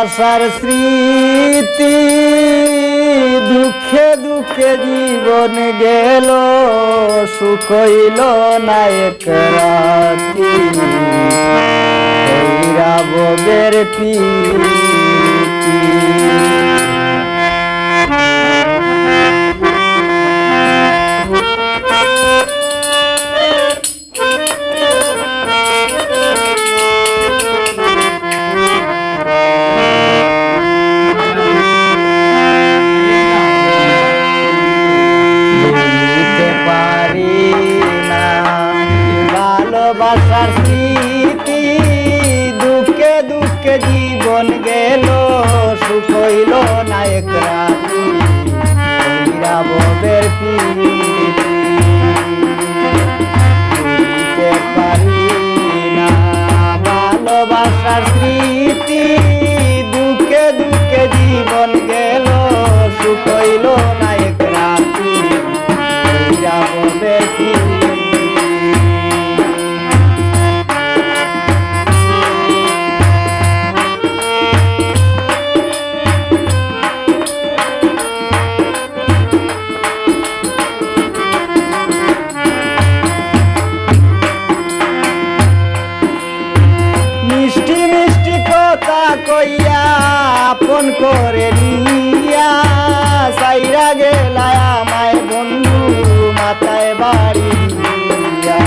ভালোবাসার স্মৃতি দুঃখে দুঃখে জীবন গেল সুখ হইল না এক রাতি ভবের প্রীতি ভালোবাসার স্মৃতি দুঃখে দুঃখে জীবন গেল সুখ হইল না এক রাতি ভবের প্রীতি ভুলিতে পারি না ভালোবাসার স্মৃতি দুঃখে দুঃখে জীবন গেল সুখ হইল না এক রাতি ভবের প্রীতি কইয়া আপন করে নিয়া সাইরা গেলা আমায় বন্ধু মাথায় বাড়ি দিয়া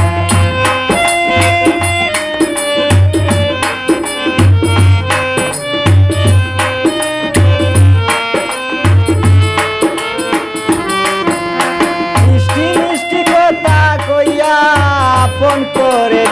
মিষ্টি মিষ্টি কথা কইয়া আপন করে